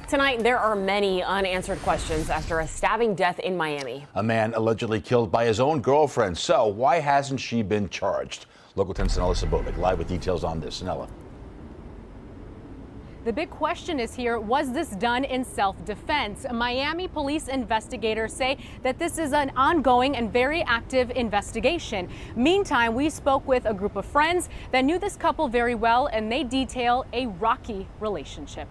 Tonight, there are many unanswered questions after a stabbing death in Miami. A man allegedly killed by his own girlfriend. So why hasn't she been charged? Local 10's Sanella Sabovic live with details on this. Sanella. The big question is here, was this done in self-defense? Miami police investigators say that this is an ongoing and very active investigation. Meantime, we spoke with a group of friends that knew this couple very well, and they detail a rocky relationship.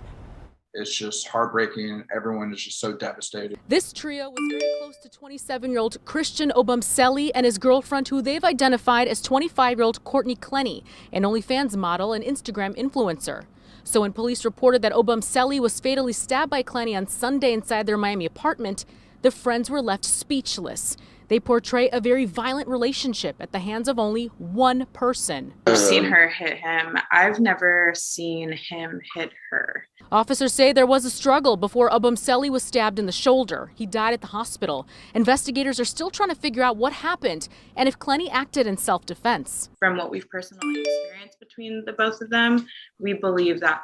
It's just heartbreaking. Everyone is just so devastated. This trio was very close to 27-year-old Christian Obumseli and his girlfriend, who they've identified as 25-year-old Courtney Clenny, an OnlyFans model and Instagram influencer. So when police reported that Obumseli was fatally stabbed by Clenny on Sunday inside their Miami apartment, the friends were left speechless. They portray a very violent relationship at the hands of only one person. I've seen her hit him. I've never seen him hit her. Officers say there was a struggle before Obumseli was stabbed in the shoulder. He died at the hospital. Investigators are still trying to figure out what happened and if Clenny acted in self-defense. From what we've personally experienced between the both of them, we believe that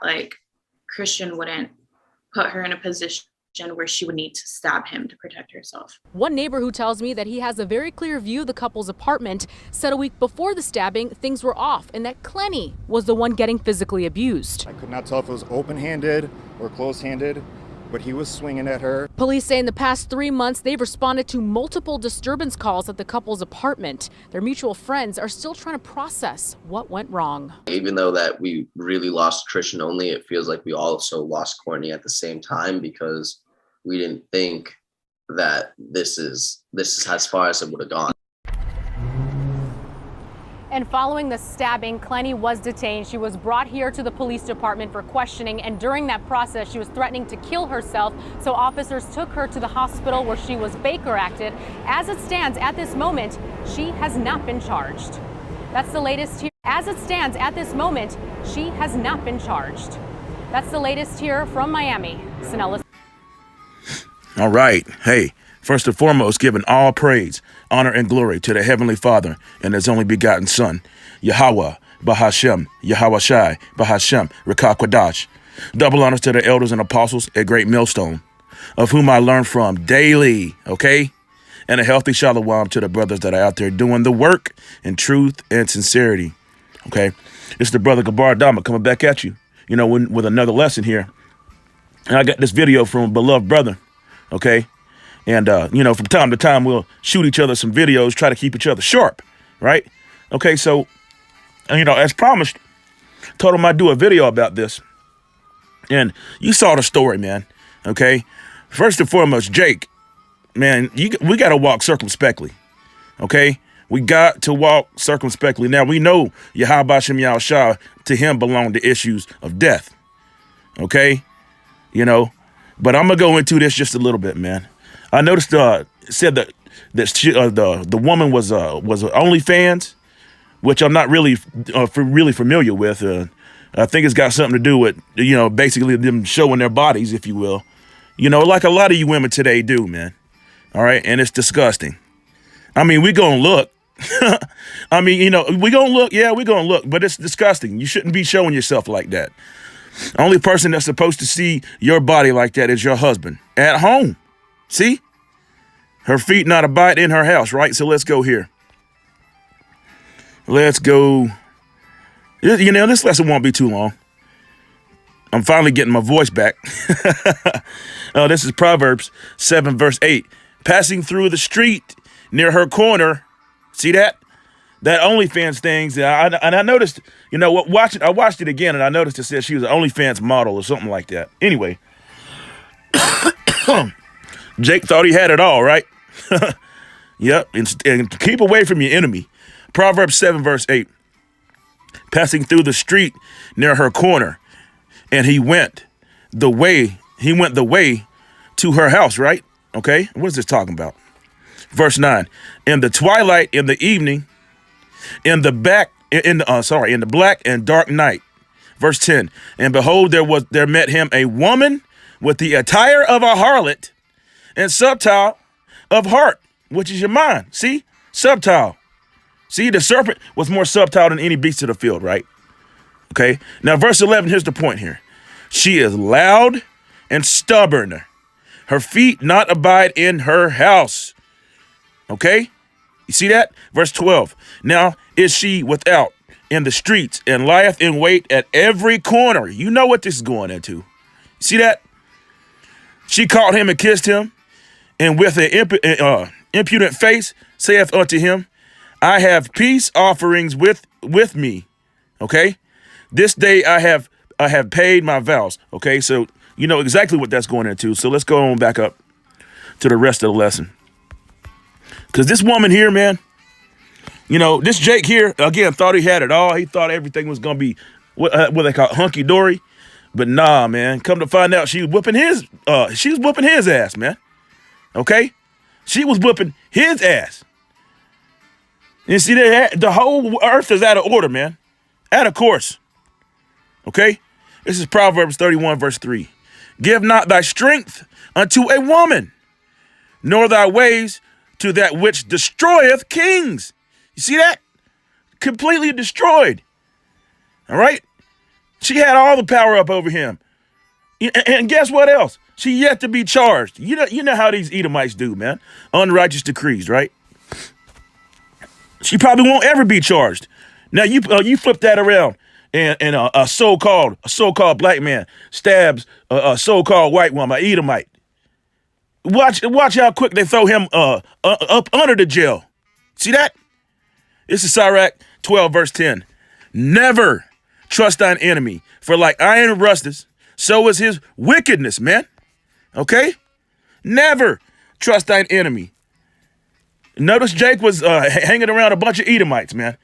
Christian wouldn't put her in a position where she would need to stab him to protect herself. One neighbor who tells me that he has a very clear view of the couple's apartment said a week before the stabbing, things were off and that Clenny was the one getting physically abused. I could not tell if it was open-handed or closed-handed, but he was swinging at her. Police say in the past 3 months, they've responded to multiple disturbance calls at the couple's apartment. Their mutual friends are still trying to process what went wrong. Even though that we really lost Christian only, it feels like we also lost Courtney at the same time because we didn't think that this is as far as it would have gone. And following the stabbing, Clenny was detained. She was brought here to the police department for questioning, and during that process, she was threatening to kill herself. So officers took her to the hospital where she was Baker acted. As it stands at this moment, she has not been charged. That's the latest here. As it stands at this moment, she has not been charged. That's the latest here from Miami. Sanella. All right. Hey, first and foremost, giving all praise, honor, and glory to the Heavenly Father and His only begotten Son, Yahweh, Bahashem, Yahweh Shai, Bahashem, Rekah Kwadash. Double honors to the elders and apostles at Great Millstone, of whom I learn from daily, okay? And a healthy shalom to the brothers that are out there doing the work in truth and sincerity, okay? It's the brother Gabar Dama coming back at you, with another lesson here. And I got this video from a beloved brother. Okay. And, from time to time, we'll shoot each other some videos, try to keep each other sharp. Right. OK, so, as promised, told him I'd do a video about this. And you saw the story, man. OK, first and foremost, Jake, man, we got to walk circumspectly. OK, we got to walk circumspectly. Now, we know Yahweh Shem Yahushua, to him belong the issues of death. OK, but I'm going to go into this just a little bit, man. I noticed said that the woman was OnlyFans, which I'm not really familiar with. I think it's got something to do with, basically them showing their bodies, if you will. Like a lot of you women today do, man. All right. And it's disgusting. I mean, we going to look. I mean, we going to look. Yeah, we going to look. But it's disgusting. You shouldn't be showing yourself like that. Only person that's supposed to see your body like that is your husband at home. See? Her feet not abide in her house, right? So let's go here. Let's go. This lesson won't be too long. I'm finally getting my voice back. This is Proverbs 7, verse 8. Passing through the street near her corner. See that? That OnlyFans things, and I noticed, I watched it again, and I noticed it said she was an OnlyFans model or something like that. Anyway, Jake thought he had it all, right? Yep, and keep away from your enemy. Proverbs 7, verse 8. Passing through the street near her corner, and he went the way to her house, right? Okay, what is this talking about? Verse 9. In the twilight, in the evening, in the black and dark night. Verse 10. And behold, there met him a woman with the attire of a harlot and subtile of heart, which is your mind. See? Subtile. See, the serpent was more subtile than any beast of the field, right? Okay. Now, verse 11, here's the point here. She is loud and stubborn. Her feet not abide in her house. Okay? You see that? Verse 12. Now is she without in the streets and lieth in wait at every corner. You know what this is going into. See that? She caught him and kissed him, and with an impudent face saith unto him, I have peace offerings with me. Okay? This day I have paid my vows. Okay, so you know exactly what that's going into. So let's go on back up to the rest of the lesson. Because this woman here, man, you know, this Jake here, again, thought he had it all. He thought everything was going to be what they call hunky-dory. But nah, man, come to find out she was whooping his ass, man. Okay? She was whooping his ass. You see, the whole earth is out of order, man. Out of course. Okay? This is Proverbs 31, verse 3. Give not thy strength unto a woman, nor thy ways to that which destroyeth kings. You see that? Completely destroyed. All right? She had all the power up over him. And guess what else? She yet to be charged. You know how these Edomites do, man. Unrighteous decrees, right? She probably won't ever be charged. Now you flip that around, and a so-called black man stabs a so-called white woman, an Edomite. Watch how quick they throw him up under the jail. See that? This is Sirach 12, verse 10. Never trust thine enemy, for like iron rusteth, so is his wickedness, man. Okay? Never trust thine enemy. Notice Jake was hanging around a bunch of Edomites, man.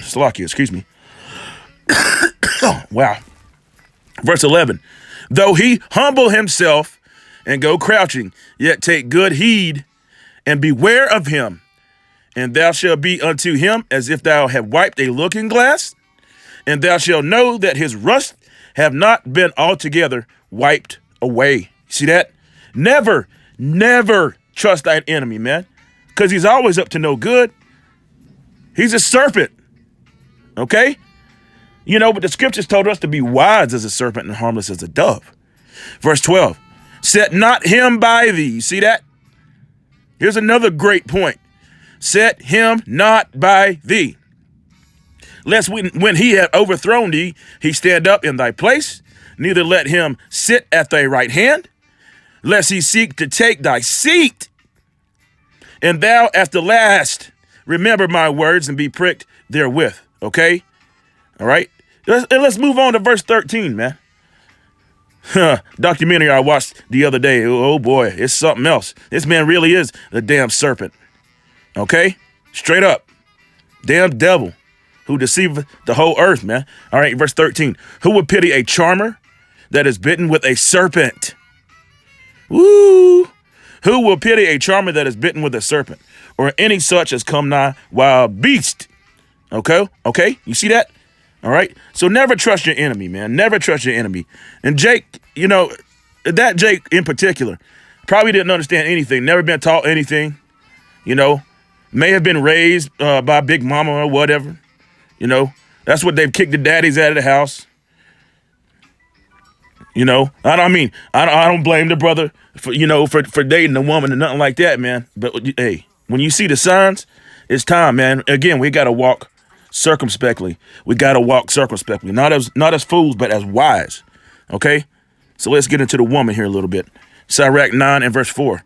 Slovakia, excuse me. Wow. Verse 11. Though he humble himself and go crouching, yet take good heed and beware of him. And thou shalt be unto him as if thou have wiped a looking glass. And thou shalt know that his rust have not been altogether wiped away. See that? Never trust thine enemy, man. Because he's always up to no good. He's a serpent. Okay? You know, but the scriptures told us to be wise as a serpent and harmless as a dove. Verse 12. Set not him by thee. You see that? Here's another great point. Set him not by thee. Lest when he hath overthrown thee, he stand up in thy place. Neither let him sit at thy right hand, lest he seek to take thy seat. And thou at the last remember my words and be pricked therewith. Okay? All right? Let's move on to verse 13, man. Documentary I watched the other day. Oh boy, it's something else. This man really is a damn serpent. Okay? Straight up. Damn devil who deceiveth the whole earth, man. All right, verse 13. Who would pity a charmer that is bitten with a serpent? Woo! Who will pity a charmer that is bitten with a serpent, or any such as come nigh wild beast? Okay? You see that? All right? So never trust your enemy, man. Never trust your enemy. And Jake, you know, that Jake in particular probably didn't understand anything, never been taught anything, you know, may have been raised by Big Mama or whatever. You know, that's what they've kicked the daddies out of the house. You know, I don't blame the brother for dating a woman and nothing like that, man. But hey, when you see the signs, it's time, man. Again, we got to walk circumspectly. We got to walk circumspectly, not as fools, but as wise. Okay, so let's get into the woman here a little bit. Sirach 9 and verse 4.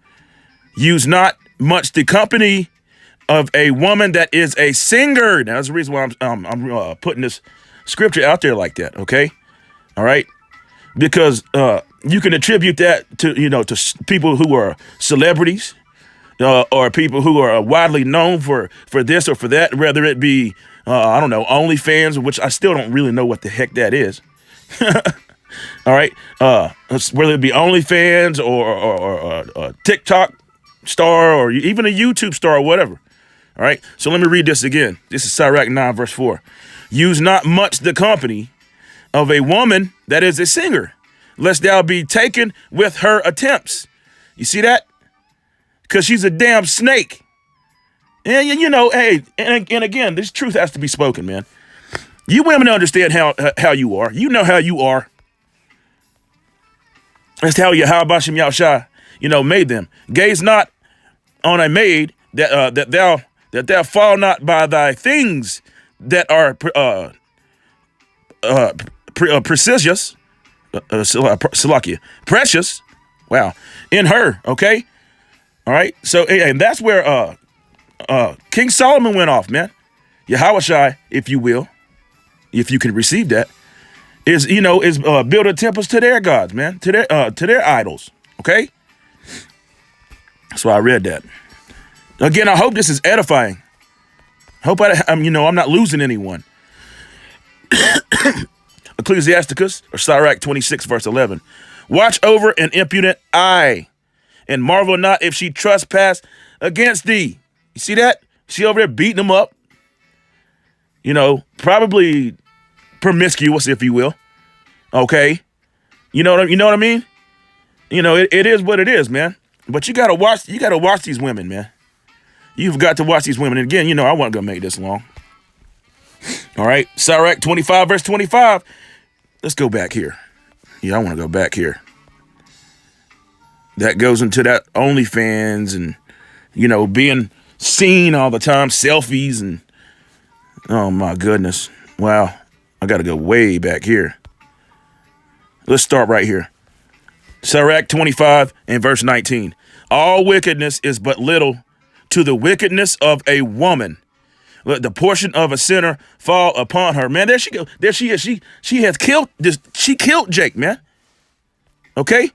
Use not much the company of a woman that is a singer. Now, that's the reason why I'm putting this scripture out there like that. Okay, all right. Because you can attribute that to people who are celebrities or people who are widely known for this or for that, whether it be, I don't know, OnlyFans, which I still don't really know what the heck that is. All right. Whether it be OnlyFans or a TikTok star or even a YouTube star or whatever. All right. So let me read this again. This is Sirach 9, verse 4. Use not much the company of a woman that is a singer, lest thou be taken with her attempts. You see that? Because she's a damn snake. And you know, hey, and again, this truth has to be spoken, man. You women understand how you are. You know how you are. That's how Yahweh Bashem Yahushua, made them. Gaze not on a maid that thou fall not by thy things that are precious, Salakia, precious. Wow, in her. Okay, all right. So and that's where King Solomon went off, man. Yahweh, if you will, if you can receive that, is building temples to their gods, man, to their idols. Okay, so I read that. Again, I hope this is edifying. Hope I'm not losing anyone. Ecclesiasticus or Sirach 26 verse 11. Watch over an impudent eye, and marvel not if she trespass against thee. You see that? She over there beating them up. Probably promiscuous, if you will. Okay, you know what I mean? It is what it is, man. But you gotta watch these women, man. You've got to watch these women. And again, I wasn't gonna make this long. All right, Sirach 25 verse 25. Let's go back here. Yeah, I want to go back here. That goes into that OnlyFans and being seen all the time, selfies, and oh my goodness. Wow, I got to go way back here. Let's start right here. Sirach 25 and verse 19. All wickedness is but little to the wickedness of a woman. Let the portion of a sinner fall upon her. Man, there she goes. There she is. She has killed this. She killed Jake, man. Okay?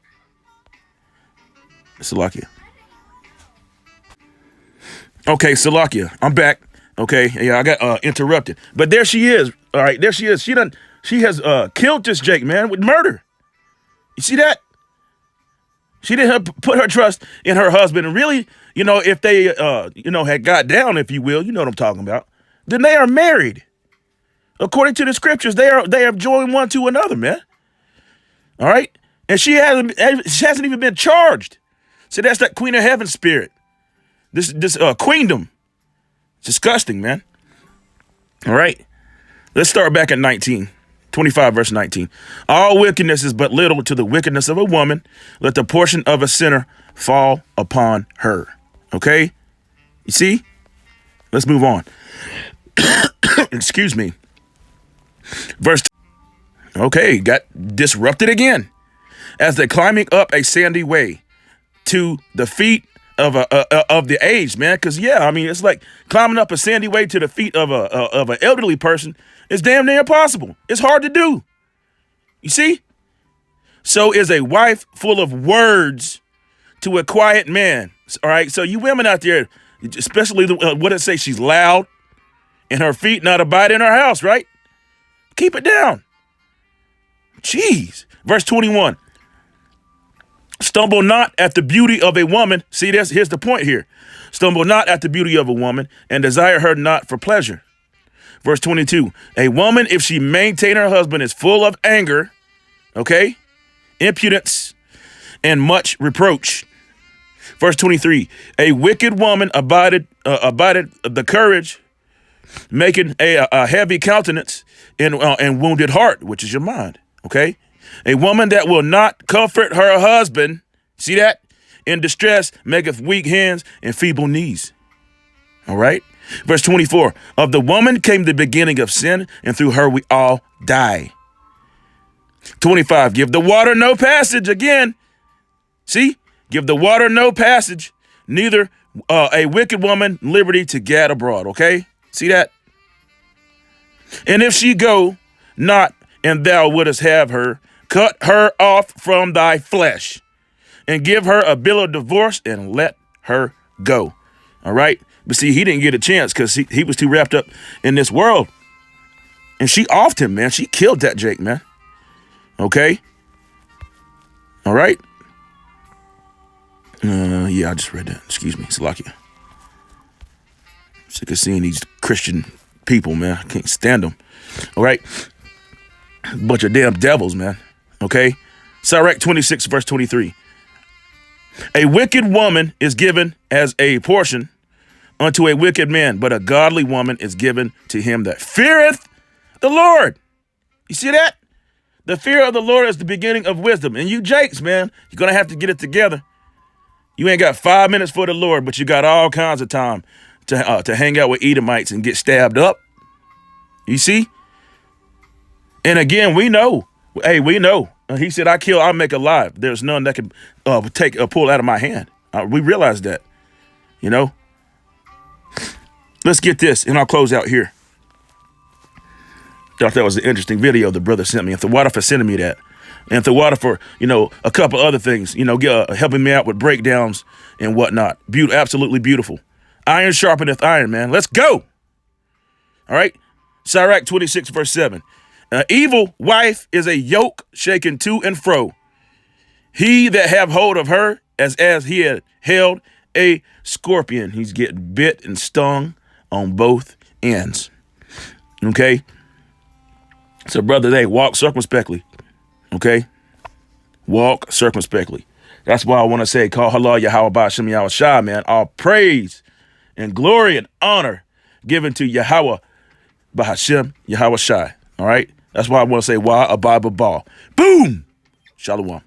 Salakia. Okay, Salakia. I'm back. Okay. Yeah, I got interrupted. But there she is. All right, there she is. She has killed this Jake, man, with murder. You see that? She didn't put her trust in her husband. And really, if they, had got down, if you will, you know what I'm talking about, then they are married. According to the scriptures, they are joined one to another, man. All right? And she hasn't even been charged. So that's that Queen of Heaven spirit. This queendom. It's disgusting, man. All right? Let's start back at 25 verse 19. All wickedness is but little to the wickedness of a woman. Let the portion of a sinner fall upon her. Okay? You see? Let's move on. Excuse me. Verse. Okay, got disrupted again. As they're climbing up a sandy way to the feet of the aged, man. Because it's like climbing up a sandy way to the feet of an elderly person. It's damn near impossible. It's hard to do. You see? So is a wife full of words to a quiet man. All right. So you women out there, especially what it say, she's loud and her feet not abide in her house, right? Keep it down. Jeez. Verse 21. Stumble not at the beauty of a woman. See, here's the point here. Stumble not at the beauty of a woman and desire her not for pleasure. Verse 22, a woman, if she maintain her husband, is full of anger, okay, impudence, and much reproach. Verse 23, a wicked woman abided the courage, making a heavy countenance and wounded heart, which is your mind, okay? A woman that will not comfort her husband, see that? In distress, maketh weak hands and feeble knees, all right? Verse 24, of the woman came the beginning of sin, and through her we all die. 25, give the water no passage. Again, see, give the water no passage, neither a wicked woman liberty to gad abroad, okay? See that? And if she go not, and thou wouldest have her, cut her off from thy flesh, and give her a bill of divorce, and let her go, all right? But see, he didn't get a chance because he was too wrapped up in this world. And she offed him, man. She killed that Jake, man. Okay? All right? Yeah, I just read that. Excuse me. Salakia. Sick of seeing these Christian people, man. I can't stand them. All right? Bunch of damn devils, man. Okay? Sirach 26, verse 23. A wicked woman is given as a portion unto a wicked man, but a godly woman is given to him that feareth the Lord. You see that? The fear of the Lord is the beginning of wisdom. And you Jakes, man, you're going to have to get it together. You ain't got 5 minutes for the Lord, but you got all kinds of time to hang out with Edomites and get stabbed up. You see? And again, we know. Hey, we know. He said, I'll make alive. There's none that can pull out of my hand. We realize that, you know. Let's get this, and I'll close out here. Thought that was an interesting video the brother sent me. And Thawada for sending me that. And Thawada for, a couple other things, helping me out with breakdowns and whatnot. Absolutely beautiful. Iron sharpeneth iron, man. Let's go. All right. Sirach 26, verse 7. An evil wife is a yoke shaken to and fro. He that have hold of her as he had held a scorpion. He's getting bit and stung on both ends. Okay. So, brother, they walk circumspectly. Okay. Walk circumspectly. That's why I want to say, call halal Yahweh Ba'ashem Yahweh Shai, man. All praise and glory and honor given to Yahweh Ba'ashem Yahweh Shai. All right. That's why I want to say, why a Bible ball. Boom. Shalom.